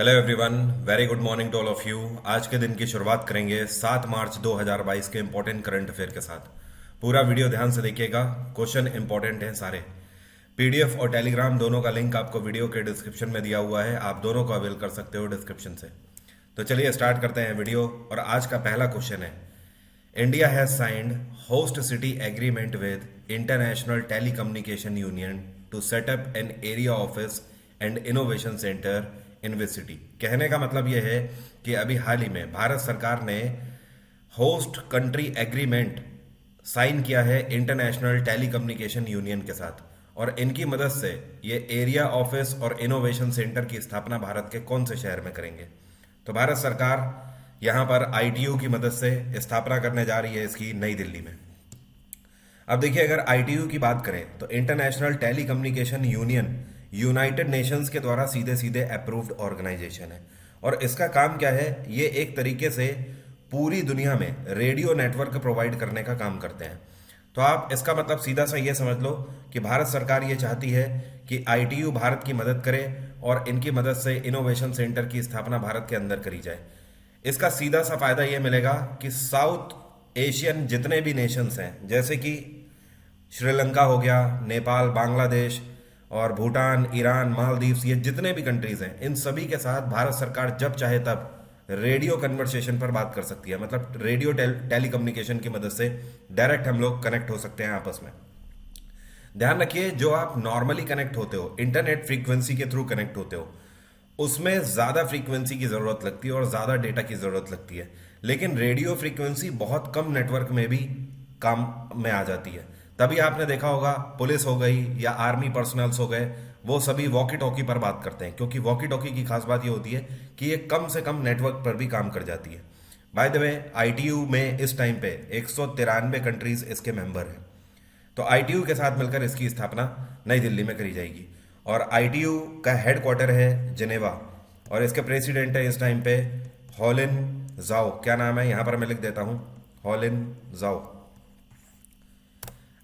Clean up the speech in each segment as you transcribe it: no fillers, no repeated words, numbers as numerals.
Hello everyone, very good morning to all of you. आज के दिन की शुरुआत करेंगे 7 मार्च 2022 के इंपॉर्टेंट करंट अफेयर के साथ। पूरा वीडियो ध्यान से देखिएगा, क्वेश्चन इंपॉर्टेंट हैं सारे। पीडीएफ और टेलीग्राम दोनों का लिंक आपको वीडियो के डिस्क्रिप्शन में दिया हुआ है, आप दोनों को अवेल कर सकते हो डिस्क्रिप्शन से। तो चलिए स्टार्ट करते हैं वीडियो। और आज का पहला क्वेश्चन है, India has signed host city agreement with international telecommunication union to set up an area office and innovation centre in which city. कहने का मतलब यह है कि अभी हाल ही में भारत सरकार ने होस्ट कंट्री एग्रीमेंट साइन किया है इंटरनेशनल टेलीकम्युनिकेशन यूनियन के साथ, और इनकी मदद से ये एरिया ऑफिस और इनोवेशन सेंटर की स्थापना भारत के कौन से शहर में करेंगे। तो भारत सरकार यहाँ पर आईटीयू की मदद से स्थापना करने जा रही है इसकी, नई दिल्ली में। अब देखिए, अगर आईटीयू की बात करें तो international telecommunication union United Nations के द्वारा सीधे सीधे अप्रूव्ड ऑर्गेनाइजेशन है, और इसका काम क्या है, ये एक तरीके से पूरी दुनिया में रेडियो नेटवर्क प्रोवाइड करने का काम करते हैं। तो आप इसका मतलब सीधा सा ये समझ लो कि भारत सरकार ये चाहती है कि आईटीयू भारत की मदद करे और इनकी मदद से इनोवेशन सेंटर की स्थापना भारत के अंदर करी जाए। इसका सीधा सा फायदा ये मिलेगा कि साउथ एशियन जितने भी नेशंस हैं, जैसे कि श्रीलंका हो गया, नेपाल, बांग्लादेश और भूटान, ईरान, मालदीव्स, ये जितने भी कंट्रीज हैं, इन सभी के साथ भारत सरकार जब चाहे तब रेडियो कन्वर्सेशन पर बात कर सकती है। मतलब रेडियो टेलीकम्युनिकेशन की मदद से डायरेक्ट हम लोग कनेक्ट हो सकते हैं आपस में। ध्यान रखिए, जो आप नॉर्मली कनेक्ट होते हो, इंटरनेट फ्रीक्वेंसी के थ्रू कनेक्ट होते हो, उसमें ज़्यादा फ्रीक्वेंसी की ज़रूरत लगती है और ज़्यादा डेटा की ज़रूरत लगती है। लेकिन रेडियो फ्रीक्वेंसी बहुत कम नेटवर्क में भी काम में आ जाती है। तभी आपने देखा होगा पुलिस हो गई या आर्मी पर्सनल्स हो गए, वो सभी वॉकी टॉकी पर बात करते हैं, क्योंकि वॉकी टॉकी की खास बात ये होती है कि ये कम से कम नेटवर्क पर भी काम कर जाती है। बाय द वे, आईटीयू में इस टाइम पे 193 कंट्रीज इसके मेंबर हैं। तो आईटीयू के साथ मिलकर इसकी स्थापना नई दिल्ली में करी जाएगी, और आईटीयू का हेडक्वार्टर है जिनेवा, और इसके प्रेसिडेंट है इस टाइम पे हॉलिन जाओ। क्या नाम है, यहां पर मैं लिख देता हूं, हॉलिन जाओ।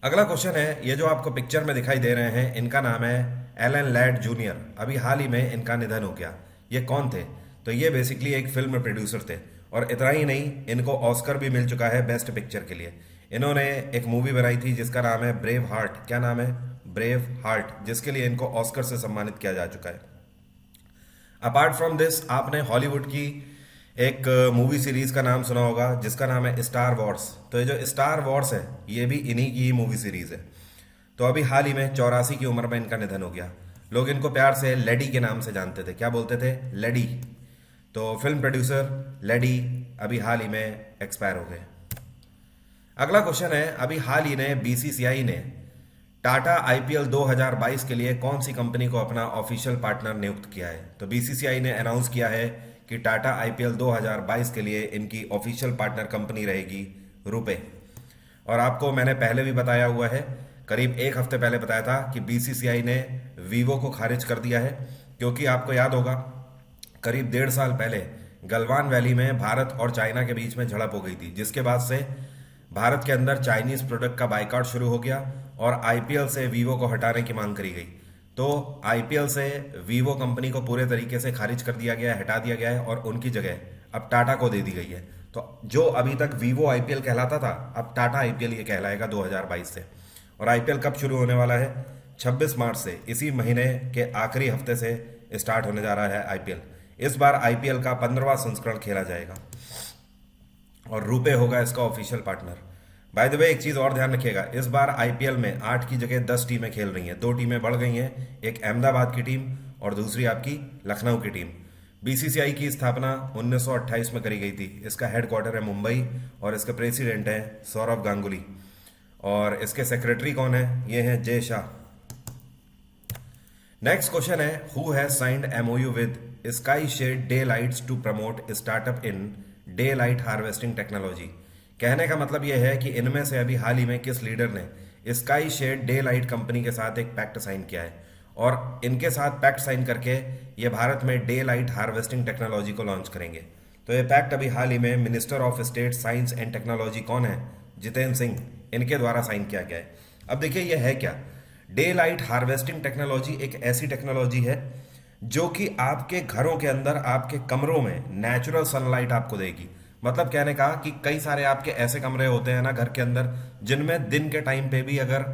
अगला क्वेश्चन है, ये जो आपको पिक्चर में दिखाई दे रहे हैं, इनका नाम है एलन लैड जूनियर। अभी हाल ही में इनका निधन हो गया। ये कौन थे? तो ये बेसिकली एक फिल्म प्रोड्यूसर थे, और इतना ही नहीं, इनको ऑस्कर भी मिल चुका है बेस्ट पिक्चर के लिए। इन्होंने एक मूवी बनाई थी जिसका नाम है ब्रेव हार्ट। क्या नाम है? ब्रेव हार्ट, जिसके लिए इनको ऑस्कर से सम्मानित किया जा चुका है। अपार्ट फ्रॉम दिस, आपने हॉलीवुड की एक मूवी सीरीज का नाम सुना होगा जिसका नाम है स्टार वॉर्स। तो ये जो स्टार वॉर्स है, ये भी इन्हीं की ही मूवी सीरीज है। तो अभी हाल ही में 84 की उम्र में इनका निधन हो गया। लोग इनको प्यार से लेडी के नाम से जानते थे। क्या बोलते थे? लेडी। तो फिल्म प्रोड्यूसर लेडी अभी हाल ही में एक्सपायर हो गए। अगला क्वेश्चन है, अभी हाल ही में बीसीसीआई ने टाटा आईपीएल 2022 के लिए कौन सी कंपनी को अपना ऑफिशियल पार्टनर नियुक्त किया है? तो बीसीसीआई ने अनाउंस किया है कि टाटा आईपीएल 2022 के लिए इनकी ऑफिशियल पार्टनर कंपनी रहेगी रुपे। और आपको मैंने पहले भी बताया हुआ है, करीब एक हफ्ते पहले बताया था कि बीसीसीआई ने वीवो को खारिज कर दिया है, क्योंकि आपको याद होगा करीब 1.5 साल पहले गलवान वैली में भारत और चाइना के बीच में झड़प हो गई थी, जिसके बाद से भारत के अंदर चाइनीज प्रोडक्ट का बाइकआउट शुरू हो गया और आईपीएल से वीवो को हटाने की मांग करी गई। तो आईपीएल से वीवो कंपनी को पूरे तरीके से खारिज कर दिया गया है, हटा दिया गया है, और उनकी जगह अब टाटा को दे दी गई है। तो जो अभी तक वीवो आईपीएल कहलाता था, अब टाटा आईपीएल ये कहलाएगा 2022 से। और आईपीएल कब शुरू होने वाला है? 26 मार्च से, इसी महीने के आखिरी हफ्ते से स्टार्ट होने जा रहा है आईपीएल। इस बार आईपीएल का 15वां संस्करण खेला जाएगा और रुपे होगा इसका official partner. By the way, एक चीज और ध्यान रखिएगा, इस बार आईपीएल में 8 की जगह 10 टीमें खेल रही हैं। 2 टीमें बढ़ गई हैं, एक अहमदाबाद की टीम और दूसरी आपकी लखनऊ की टीम। बीसीसीआई की स्थापना 1928 में करी गई थी। इसका हेडक्वार्टर है मुंबई और इसके प्रेसिडेंट हैं सौरभ गांगुली, और इसके सेक्रेटरी कौन है? ये हैं जय शाह। नेक्स्ट क्वेश्चन है, who has signed MOU with Sky Shade Daylights to promote startup in daylight harvesting technology. कहने का मतलब यह है कि इनमें से अभी हाल ही में किस लीडर ने Sky Shade Daylight company के साथ एक पैक्ट साइन किया है, और इनके साथ पैक्ट साइन करके ये भारत में डे लाइट हार्वेस्टिंग टेक्नोलॉजी को लॉन्च करेंगे। तो ये पैक्ट अभी हाल ही में minister of state science and technology कौन है? जितेंद्र सिंह, इनके द्वारा साइन किया गया है। अब देखिए ये है क्या? डे लाइट हार्वेस्टिंग टेक्नोलॉजी एक ऐसी टेक्नोलॉजी है जो कि आपके घरों के अंदर, आपके कमरों में नेचुरल सनलाइट आपको देगी। मतलब कहने का कि कई सारे आपके ऐसे कमरे होते हैं ना घर के अंदर, जिनमें दिन के टाइम पे भी अगर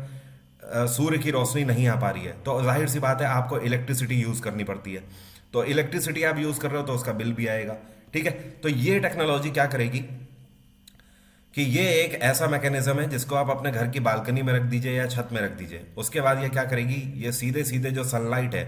सूर्य की रोशनी नहीं आ पा रही है तो जाहिर सी बात है आपको इलेक्ट्रिसिटी यूज करनी पड़ती है। तो इलेक्ट्रिसिटी आप यूज कर रहे हो तो उसका बिल भी आएगा। ठीक है, तो ये टेक्नोलॉजी क्या करेगी कि ये एक ऐसा मैकेनिज्म है जिसको आप अपने घर की बालकनी में रख दीजिए या छत में रख दीजिए। उसके बाद ये क्या करेगी, ये सीधे सीधे जो सनलाइट है,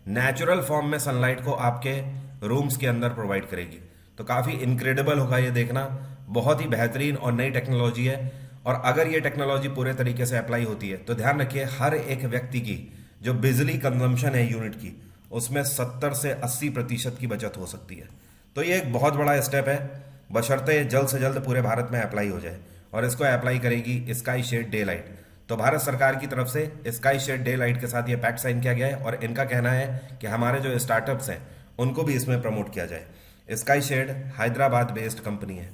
नेचुरल फॉर्म में सनलाइट को आपके रूम्स के अंदर प्रोवाइड करेगी। तो काफ़ी इनक्रेडिबल होगा ये देखना, बहुत ही बेहतरीन और नई टेक्नोलॉजी है। और अगर ये टेक्नोलॉजी पूरे तरीके से अप्लाई होती है तो ध्यान रखिए हर एक व्यक्ति की जो बिजली कंजम्पशन है यूनिट की, उसमें 70 से 80% की बचत हो सकती है। तो ये एक बहुत बड़ा स्टेप है, बशर्ते जल्द से जल्द पूरे भारत में अप्लाई हो जाए। और इसको अप्लाई करेगी स्काई शेड डे लाइट। तो भारत सरकार की तरफ से स्काई शेड डे लाइट के साथ ये पैक्ट साइन किया गया है और इनका कहना है कि हमारे जो स्टार्टअप्स हैं उनको भी इसमें प्रमोट किया जाए। Sky shade Hyderabad based company है।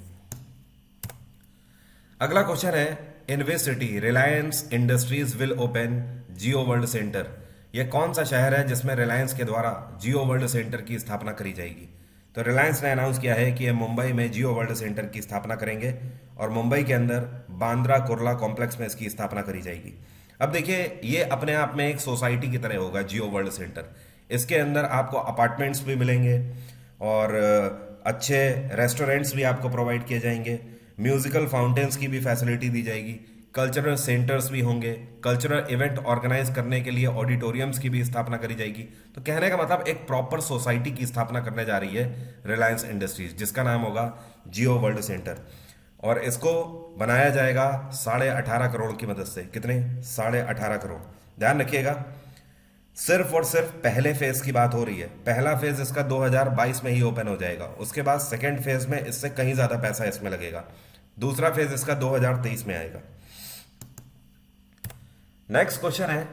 अगला क्वेश्चन है, in which city Reliance industries will open Jio world centre. यह कौन सा शहर है जिसमें रिलायंस के द्वारा जियो वर्ल्ड सेंटर की स्थापना करी जाएगी। तो रिलायंस ने अनाउंस किया है कि ये मुंबई में जियो वर्ल्ड सेंटर की स्थापना करेंगे और मुंबई के अंदर बांद्रा कुर्ला कॉम्प्लेक्स में इसकी स्थापना करी जाएगी। अब देखिए ये अपने आप में एक सोसाइटी की तरह होगा जियो वर्ल्ड सेंटर। इसके अंदर आपको अपार्टमेंट्स भी मिलेंगे और अच्छे रेस्टोरेंट्स भी आपको प्रोवाइड किए जाएंगे, म्यूजिकल फाउंटेन्स की भी फैसिलिटी दी जाएगी, कल्चरल सेंटर्स भी होंगे, कल्चरल इवेंट ऑर्गेनाइज करने के लिए ऑडिटोरियम्स की भी स्थापना करी जाएगी। तो कहने का मतलब एक प्रॉपर सोसाइटी की स्थापना करने जा रही है रिलायंस इंडस्ट्रीज, जिसका नाम होगा जियो वर्ल्ड सेंटर। और इसको बनाया जाएगा 18.5 करोड़ की मदद से। कितने? 18.5 करोड़। ध्यान रखिएगा, सिर्फ और सिर्फ पहले फेज की बात हो रही है। पहला फेज इसका 2022 में ही ओपन हो जाएगा, उसके बाद सेकेंड फेज में इससे कहीं ज्यादा पैसा इसमें लगेगा। दूसरा फेज इसका 2023 में आएगा। नेक्स्ट क्वेश्चन है,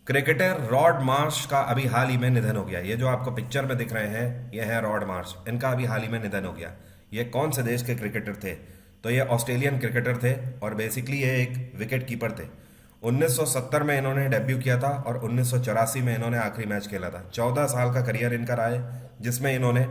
क्रिकेटर रॉड मार्श का अभी हाल ही में निधन हो गया। ये जो आपको पिक्चर में दिख रहे हैं ये है रॉड मार्श, इनका अभी हाल ही में निधन हो गया। ये कौन से देश के क्रिकेटर थे? तो ये ऑस्ट्रेलियन क्रिकेटर थे और बेसिकली ये एक विकेट कीपर थे। 1970 में इन्होंने डेब्यू किया था और 1984 में इन्होंने आखिरी मैच खेला था। 14 साल का करियर इनका रहा है जिसमें इन्होंने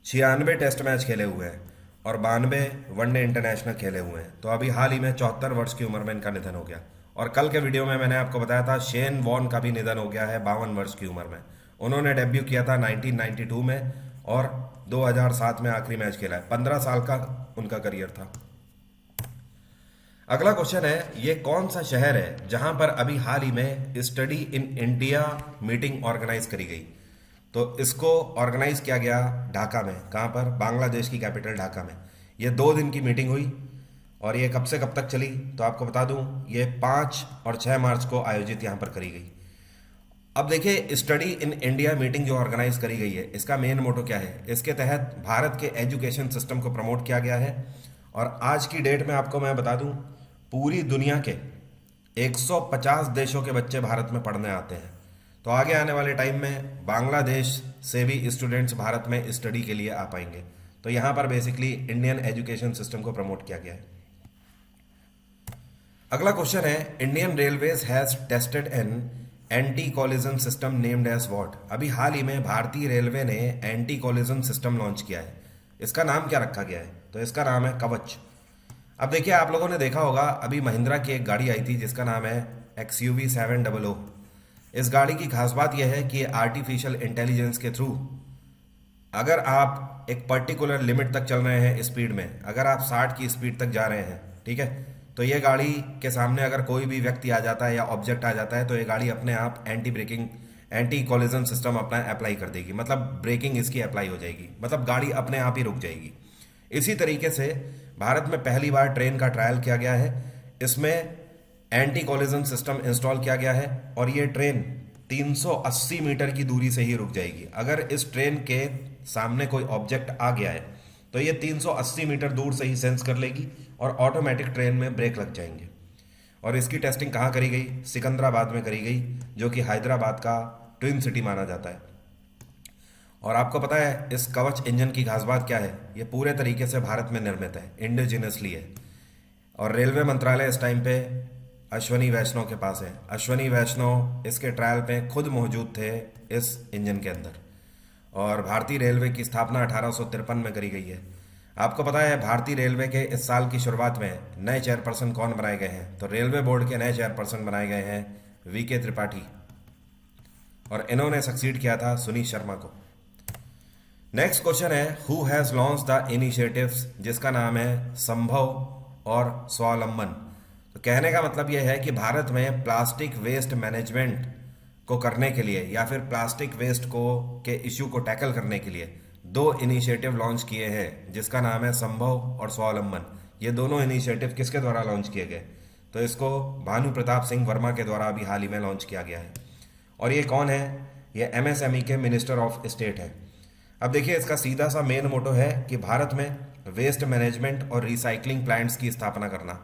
96 टेस्ट मैच खेले हुए हैं और 92 वनडे इंटरनेशनल खेले हुए हैं। तो अभी हाल ही में 74 वर्ष की उम्र में इनका निधन हो गया। और कल के वीडियो में मैंने आपको बताया था शेन वॉर्न का भी निधन हो गया है 52 वर्ष की उम्र में। उन्होंने डेब्यू किया था 1992 में और 2007 में आखिरी मैच खेला है। 15 साल का उनका करियर था। अगला क्वेश्चन है, ये कौन सा शहर है जहां पर अभी हाल ही में study in India meeting organise करी गई। तो इसको ऑर्गेनाइज किया गया ढाका में। कहां पर? बांग्लादेश की कैपिटल ढाका में। ये 2 दिन की मीटिंग हुई और ये कब से कब तक चली तो आपको बता दूं, ये 5 और 6 मार्च को आयोजित यहां पर करी गई। अब देखिए स्टडी इन इंडिया मीटिंग जो ऑर्गेनाइज करी गई है इसका मेन मोटो क्या है। इसके तहत भारत के एजुकेशन सिस्टम को प्रमोट किया गया है और आज की डेट में आपको मैं बता दूं पूरी दुनिया के 150 देशों के बच्चे भारत में पढ़ने आते हैं। तो आगे आने वाले टाइम में बांग्लादेश से भी स्टूडेंट्स भारत में स्टडी के लिए आ पाएंगे। तो यहाँ पर बेसिकली इंडियन एजुकेशन सिस्टम को प्रमोट किया गया है। अगला क्वेश्चन है, Indian railways has tested an anti collision system named as what. अभी हाल ही में भारतीय रेलवे ने एंटी कॉलिजन सिस्टम लॉन्च किया है। इसका नाम क्या रखा गया है? तो इसका नाम है कवच। अब देखिए आप लोगों ने देखा होगा अभी महिंद्रा की एक गाड़ी आई थी जिसका नाम है XUV 700। इस गाड़ी की खास बात यह है कि आर्टिफिशियल इंटेलिजेंस के थ्रू अगर आप एक पर्टिकुलर लिमिट तक चल रहे हैं स्पीड में, अगर आप 60 की स्पीड तक जा रहे हैं, ठीक है, तो ये गाड़ी के सामने अगर कोई भी व्यक्ति आ जाता है या ऑब्जेक्ट आ जाता है तो ये गाड़ी अपने आप एंटी कॉलिजन सिस्टम अपना अप्लाई कर देगी। मतलब ब्रेकिंग इसकी अप्लाई हो जाएगी, मतलब गाड़ी अपने आप ही रुक जाएगी। इसी तरीके से भारत में पहली बार ट्रेन का ट्रायल किया गया है। इसमें एंटी कॉलिजन सिस्टम इंस्टॉल किया गया है और ये ट्रेन 380 मीटर की दूरी से ही रुक जाएगी। अगर इस ट्रेन के सामने कोई ऑब्जेक्ट आ गया है तो ये 380 मीटर दूर से ही सेंस कर लेगी और ऑटोमेटिक ट्रेन में ब्रेक लग जाएंगे। और इसकी टेस्टिंग कहाँ करी गई? सिकंदराबाद में करी गई, जो कि हैदराबाद का ट्विन सिटी माना जाता है। और आपको पता है इस कवच इंजन की खास बात क्या है? ये पूरे तरीके से भारत में निर्मित है, इंडिजिनसली है। और रेलवे मंत्रालय इस टाइम पे अश्वनी वैष्णव के पास है। अश्वनी वैष्णव इसके ट्रायल पे खुद मौजूद थे इस इंजन के अंदर। और भारतीय रेलवे की स्थापना 1853 में करी गई है। आपको पता है भारतीय रेलवे के इस साल की शुरुआत में नए चेयरपर्सन कौन बनाए गए हैं? तो रेलवे बोर्ड के नए चेयरपर्सन बनाए गए हैं वीके त्रिपाठी, और इन्होंने सक्सीड किया था सुनीत शर्मा को। नेक्स्ट क्वेश्चन है, who has launch the initiatives, जिसका नाम है संभव और स्वावलंबन। तो कहने का मतलब यह है कि भारत में प्लास्टिक वेस्ट मैनेजमेंट को करने के लिए या फिर प्लास्टिक वेस्ट को के इश्यू को टैकल करने के लिए दो इनिशिएटिव लॉन्च किए हैं, जिसका नाम है संभव और स्वावलंबन। ये दोनों इनिशिएटिव किसके द्वारा लॉन्च किए गए? तो इसको भानु प्रताप सिंह वर्मा के द्वारा अभी हाल ही में लॉन्च किया गया है। और ये कौन है? ये एमएसएमई के मिनिस्टर ऑफ स्टेट है। अब देखिए, इसका सीधा सा मेन मोटो है कि भारत में वेस्ट मैनेजमेंट और रिसाइकलिंग प्लांट्स की स्थापना करना।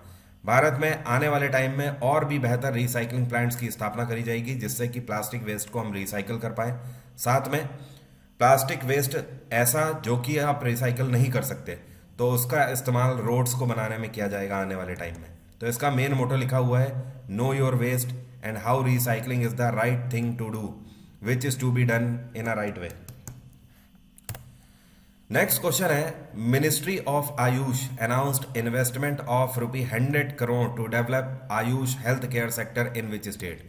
भारत में आने वाले टाइम में और भी बेहतर रिसाइकलिंग प्लांट्स की स्थापना करी जाएगी, जिससे कि प्लास्टिक वेस्ट को हम रिसाइकल कर पाए। साथ में प्लास्टिक वेस्ट ऐसा जो कि आप रिसाइकल नहीं कर सकते, तो उसका इस्तेमाल रोड्स को बनाने में किया जाएगा आने वाले टाइम में। तो इसका मेन मोटो लिखा हुआ है, know your waste and how recycling is the right thing to do which is to be done in a right way. Next question है, ministry of AYUSH announced investment of ₹100 crore to develop AYUSH health care sector in which state.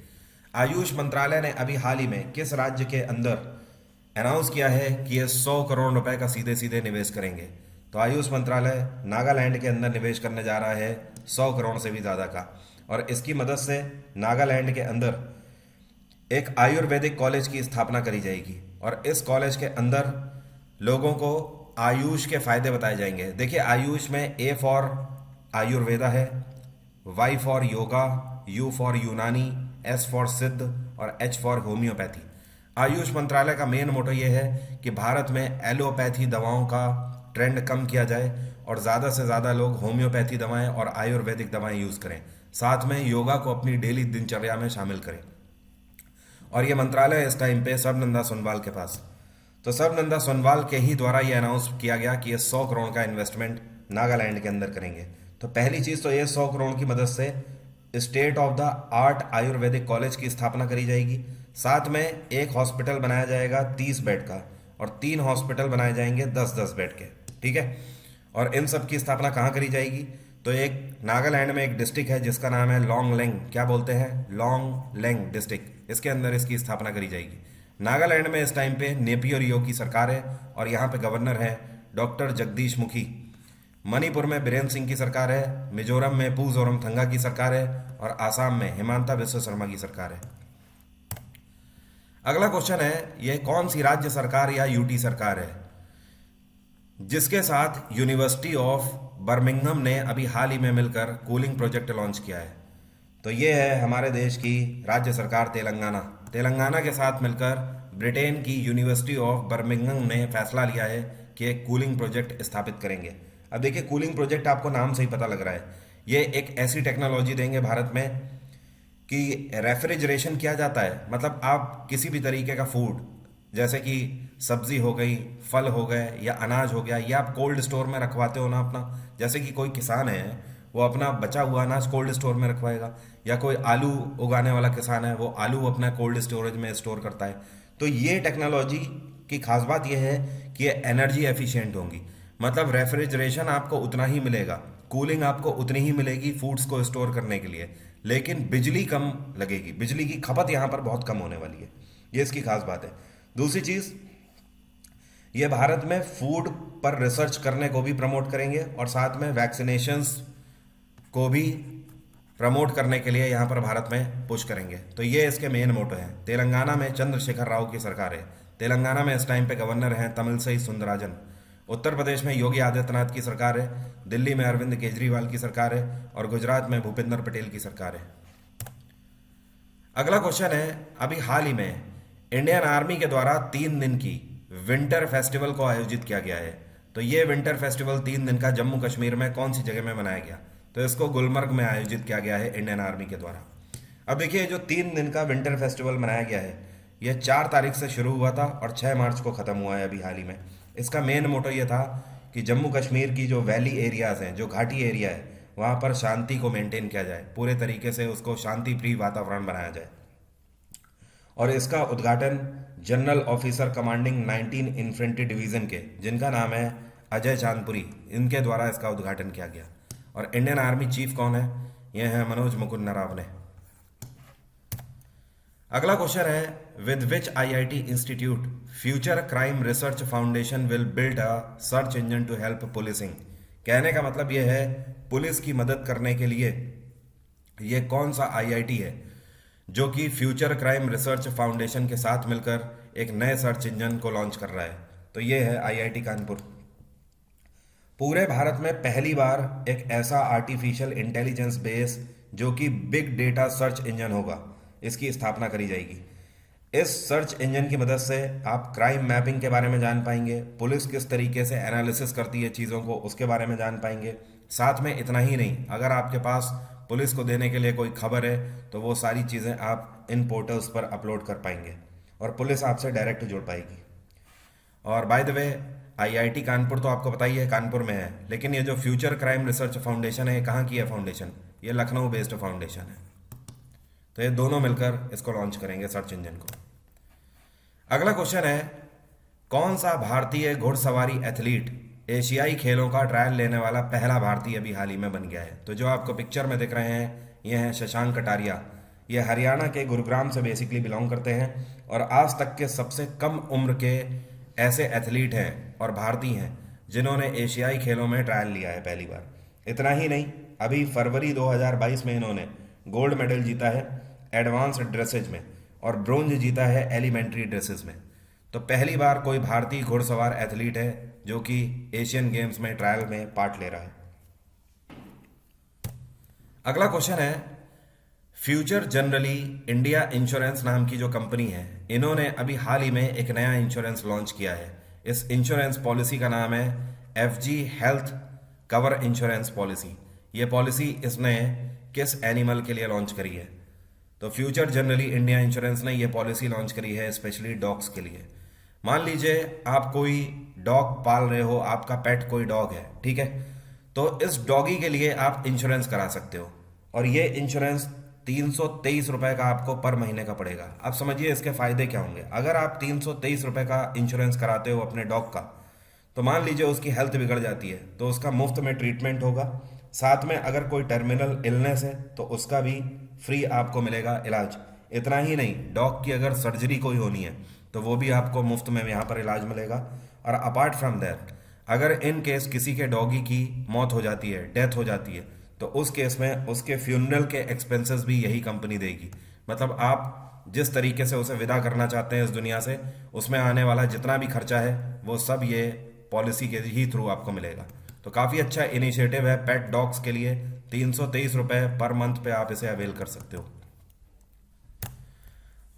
AYUSH मंत्रालय ने अभी हाल ही में किस राज्य के अंदर अनाउंस किया है कि ये 100 करोड़ रुपए का सीधे सीधे निवेश करेंगे? तो आयुष मंत्रालय नागालैंड के अंदर निवेश करने जा रहा है 100 करोड़ से भी ज़्यादा का। और इसकी मदद से नागालैंड के अंदर एक आयुर्वेदिक कॉलेज की स्थापना करी जाएगी, और इस कॉलेज के अंदर लोगों को आयुष के फायदे बताए जाएंगे। देखिए, आयुष में ए फॉर आयुर्वेदा है, Y for yoga, U for Unani, S for Siddha और एच फॉर होम्योपैथी। आयुष मंत्रालय का मेन मोटो ये है कि भारत में एलोपैथी दवाओं का ट्रेंड कम किया जाए और ज़्यादा से ज़्यादा लोग होम्योपैथी दवाएं और आयुर्वेदिक दवाएं यूज़ करें। साथ में योगा को अपनी डेली दिनचर्या में शामिल करें। और ये मंत्रालय इस टाइम पे सर्बानंद सोनोवाल के पास। तो सर्बानंद सोनोवाल के ही द्वारा ये अनाउंस किया गया कि ये 100 करोड़ का इन्वेस्टमेंट नागालैंड के अंदर करेंगे। तो पहली चीज़ तो ये 100 करोड़ की मदद से state of the art Ayurvedic college की स्थापना करी जाएगी। साथ में एक हॉस्पिटल बनाया जाएगा 30 बेड का, और 3 हॉस्पिटल बनाए जाएंगे 10-10 बेड के। ठीक है, और इन सब की स्थापना कहाँ करी जाएगी? तो एक नागालैंड में एक डिस्ट्रिक्ट है जिसका नाम है लोंगलेंग। क्या बोलते हैं? लोंगलेंग डिस्ट्रिक्ट। इसके अंदर इसकी स्थापना करी जाएगी। नागालैंड में इस टाइम पे नेपियर यो की सरकार है और यहाँ पे गवर्नर है डॉक्टर जगदीश मुखी। मणिपुर में बीरेन सिंह की सरकार है, मिजोरम में पू जोरमथंगा की सरकार है, और आसाम में हिमांता बिस्वा शर्मा की सरकार है। अगला क्वेश्चन है, ये कौन सी राज्य सरकार या यूटी सरकार है जिसके साथ यूनिवर्सिटी ऑफ बर्मिंघम ने अभी हाल ही में मिलकर कूलिंग प्रोजेक्ट लॉन्च किया है? तो ये है हमारे देश की राज्य सरकार तेलंगाना। तेलंगाना के साथ मिलकर ब्रिटेन की यूनिवर्सिटी ऑफ बर्मिंघम ने फैसला लिया है कि एक कूलिंग प्रोजेक्ट स्थापित करेंगे। अब देखिए, कूलिंग प्रोजेक्ट आपको नाम से ही पता लग रहा है, ये एक ऐसी टेक्नोलॉजी देंगे भारत में कि रेफ्रिजरेशन किया जाता है। मतलब आप किसी भी तरीके का फूड, जैसे कि सब्जी हो गई, फल हो गए या अनाज हो गया, या आप कोल्ड स्टोर में रखवाते हो ना अपना, जैसे कि कोई किसान है वो अपना बचा हुआ अनाज कोल्ड स्टोर में रखवाएगा, या कोई आलू उगाने वाला किसान है वो आलू अपना कोल्ड स्टोरेज में स्टोर करता है। तो ये टेक्नोलॉजी की खास बात यह है कि ये एनर्जी एफिशिएंट होंगी। मतलब रेफ्रिजरेशन आपको उतना ही मिलेगा, कूलिंग आपको उतनी ही मिलेगी फूड्स को स्टोर करने के लिए, लेकिन बिजली कम लगेगी। बिजली की खपत यहाँ पर बहुत कम होने वाली है, ये इसकी खास बात है। दूसरी चीज़, ये भारत में फूड पर रिसर्च करने को भी प्रमोट करेंगे और साथ में वैक्सीनेशंस को भी प्रमोट करने के लिए यहाँ पर भारत में पुश करेंगे। तो ये इसके मेन मोटो हैं। तेलंगाना में चंद्रशेखर राव की सरकार है। तेलंगाना में इस टाइम पे गवर्नर हैं तमिलसाई सुंदरराजन। उत्तर प्रदेश में योगी आदित्यनाथ की सरकार है, दिल्ली में अरविंद केजरीवाल की सरकार है, और गुजरात में भूपेंद्र पटेल की सरकार है। अगला क्वेश्चन है, अभी हाल ही में इंडियन आर्मी के द्वारा 3 दिन की विंटर फेस्टिवल को आयोजित किया गया है। तो ये विंटर फेस्टिवल 3 दिन का जम्मू कश्मीर में कौन सी जगह में मनाया गया? तो इसको गुलमर्ग में आयोजित किया गया है इंडियन आर्मी के द्वारा। अब देखिए, जो 3 दिन का विंटर फेस्टिवल मनाया गया है, यह 4 तारीख से शुरू हुआ था और 6 मार्च को ख़त्म हुआ है अभी हाल ही में। इसका मेन मोटो ये था कि जम्मू कश्मीर की जो वैली एरियाज़ हैं, जो घाटी एरिया है, वहाँ पर शांति को मेंटेन किया जाए, पूरे तरीके से उसको शांति प्रिय वातावरण बनाया जाए। और इसका उद्घाटन general officer commanding 19 infantry division के, जिनका नाम है अजय चांदपुरी, इनके द्वारा इसका उद्घाटन किया गया। और इंडियन आर्मी चीफ कौन है? यह है मनोज मुकुंद नरावने। अगला क्वेश्चन है, with which IIT institute future crime research foundation will build a search engine to help policing. कहने का मतलब यह है, पुलिस की मदद करने के लिए यह कौन सा आईआईटी है जो कि फ्यूचर क्राइम रिसर्च फाउंडेशन के साथ मिलकर एक नए सर्च इंजन को लॉन्च कर रहा है? तो ये है आईआईटी कानपुर। पूरे भारत में पहली बार एक ऐसा आर्टिफिशियल इंटेलिजेंस बेस जो कि बिग डेटा सर्च इंजन होगा, इसकी स्थापना करी जाएगी। इस सर्च इंजन की मदद से आप क्राइम मैपिंग के बारे में जान पाएंगे, पुलिस किस तरीके से एनालिसिस करती है चीज़ों को उसके बारे में जान पाएंगे। साथ में इतना ही नहीं, अगर आपके पास पुलिस को देने के लिए कोई खबर है तो वो सारी चीज़ें आप इन पोर्टल्स पर अपलोड कर पाएंगे और पुलिस आपसे डायरेक्ट जुड़ पाएगी। और by the way, IIT Kanpur तो आपको पता ही है कानपुर में है, लेकिन ये जो फ्यूचर क्राइम रिसर्च फाउंडेशन है, कहाँ की है फाउंडेशन? ये लखनऊ बेस्ड फाउंडेशन है। तो ये दोनों मिलकर इसको लॉन्च करेंगे सर्च इंजन को। अगला क्वेश्चन है, कौन सा भारतीय घुड़सवारी एथलीट एशियाई खेलों का ट्रायल लेने वाला पहला भारतीय अभी हाल ही में बन गया है? तो जो आपको पिक्चर में दिख रहे हैं, ये हैं शशांक कटारिया। ये हरियाणा के गुरुग्राम से बेसिकली बिलोंग करते हैं और आज तक के सबसे कम उम्र के ऐसे एथलीट हैं और भारतीय हैं जिन्होंने एशियाई खेलों में ट्रायल लिया है पहली बार। इतना ही नहीं, अभी फरवरी 2022 में इन्होंने गोल्ड मेडल जीता है एडवांस्ड ड्रेसेज में और ब्रोंज जीता है एलिमेंट्री ड्रेसेस में। तो पहली बार कोई भारतीय घुड़सवार एथलीट है जो कि एशियन गेम्स में ट्रायल में पार्ट ले रहा है। अगला क्वेश्चन है, फ्यूचर जनरली इंडिया इंश्योरेंस नाम की जो कंपनी है, इन्होंने अभी हाल ही में एक नया इंश्योरेंस लॉन्च किया है। इस इंश्योरेंस पॉलिसी का नाम है FG health cover insurance policy. ये पॉलिसी इसने किस एनिमल के लिए लॉन्च करी है? तो फ्यूचर जनरली इंडिया इंश्योरेंस ने यह पॉलिसी लॉन्च करी है स्पेशली डॉग्स के लिए। मान लीजिए आप कोई डॉग पाल रहे हो, आपका पेट कोई डॉग है, ठीक है, तो इस डॉगी के लिए आप इंश्योरेंस करा सकते हो और ये इंश्योरेंस 323 रुपए का आपको पर महीने का पड़ेगा। अब समझिए इसके फायदे क्या होंगे। अगर आप 323 रुपए का इंश्योरेंस कराते हो अपने डॉग का, तो मान लीजिए उसकी हेल्थ बिगड़ जाती है तो उसका मुफ्त में ट्रीटमेंट होगा। साथ में अगर कोई टर्मिनल इलनेस है तो उसका भी फ्री आपको मिलेगा इलाज। इतना ही नहीं, डॉग की अगर सर्जरी कोई होनी है तो वो भी आपको मुफ्त में यहाँ पर इलाज मिलेगा। और अपार्ट फ्रॉम दैट, अगर इन केस किसी के डॉगी की मौत हो जाती है, डेथ हो जाती है, तो उस केस में उसके फ्यूनरल के एक्सपेंसेस भी यही कंपनी देगी। मतलब आप जिस तरीके से उसे विदा करना चाहते हैं इस दुनिया से, उसमें आने वाला जितना भी खर्चा है वो सब ये पॉलिसी के ही थ्रू आपको मिलेगा। तो काफ़ी अच्छा इनिशिएटिव है पेट डॉग्स के लिए। 323 रुपये पर मंथ पे आप इसे अवेल कर सकते हो।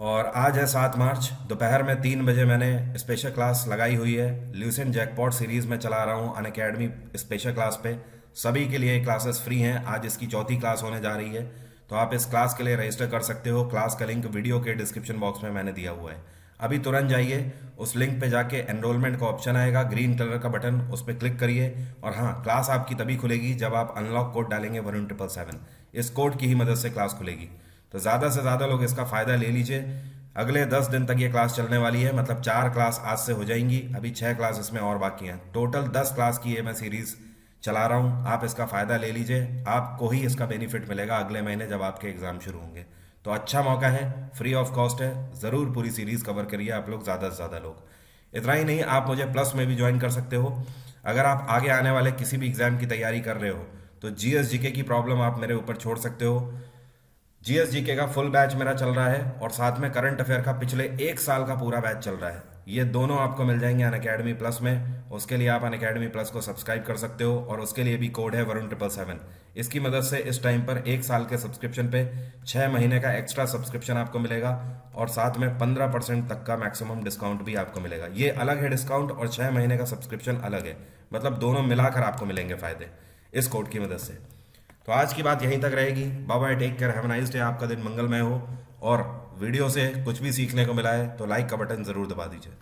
और आज है 7 मार्च, दोपहर में 3 बजे मैंने स्पेशल क्लास लगाई हुई है। ल्यूसेंट जैकपॉट सीरीज़ में चला रहा हूँ अनअकैडमी स्पेशल क्लास पे। सभी के लिए क्लासेस फ्री हैं। आज इसकी चौथी क्लास होने जा रही है, तो आप इस क्लास के लिए रजिस्टर कर सकते हो। क्लास का लिंक वीडियो के डिस्क्रिप्शन बॉक्स में मैंने दिया हुआ है। अभी तुरंत जाइए, उस लिंक पे जाके एनरोलमेंट का ऑप्शन आएगा, ग्रीन कलर का बटन, उस पर क्लिक करिए। और हाँ, क्लास आपकी तभी खुलेगी जब आप अनलॉक कोड डालेंगे 18777। इस कोड की ही मदद से क्लास खुलेगी। तो ज़्यादा से ज़्यादा लोग इसका फ़ायदा ले लीजिए। अगले 10 दिन तक ये क्लास चलने वाली है, मतलब 4 क्लास आज से हो जाएंगी। अभी 6 क्लास इसमें और बाकी हैं। टोटल 10 क्लास की ये मैं सीरीज़ चला रहा हूँ। आप इसका फ़ायदा ले लीजिए, आपको ही इसका बेनिफिट मिलेगा अगले महीने जब आपके एग्ज़ाम शुरू होंगे। तो अच्छा मौका है, फ्री ऑफ कॉस्ट है, ज़रूर पूरी सीरीज़ कवर करिए आप लोग, ज़्यादा से ज़्यादा लोग। इतना ही नहीं, आप मुझे प्लस में भी ज्वाइन कर सकते हो। अगर आप आगे आने वाले किसी भी एग्ज़ाम की तैयारी कर रहे हो तो जीएस जीके की प्रॉब्लम आप मेरे ऊपर छोड़ सकते हो। जीएस जीके का फुल बैच मेरा चल रहा है और साथ में करंट अफेयर का पिछले 1 साल का पूरा बैच चल रहा है। ये दोनों आपको मिल जाएंगे अनअकैडमी प्लस में। उसके लिए आप अनअकैडमी प्लस को सब्सक्राइब कर सकते हो और उसके लिए भी कोड है वरुण 777। इसकी मदद से इस टाइम पर 1 साल के सब्सक्रिप्शन पे 6 महीने का एक्स्ट्रा सब्सक्रिप्शन आपको मिलेगा और साथ में 15% तक का मैक्सिमम डिस्काउंट भी आपको मिलेगा। ये अलग है डिस्काउंट और 6 महीने का सब्सक्रिप्शन अलग है, मतलब दोनों मिलाकर आपको मिलेंगे फायदे इस कोड की मदद से। तो आज की बात यहीं तक रहेगी। Bye bye, take care, have a nice day. आपका दिन मंगलमय हो। और वीडियो से कुछ भी सीखने को मिला है तो लाइक का बटन ज़रूर दबा दीजिए।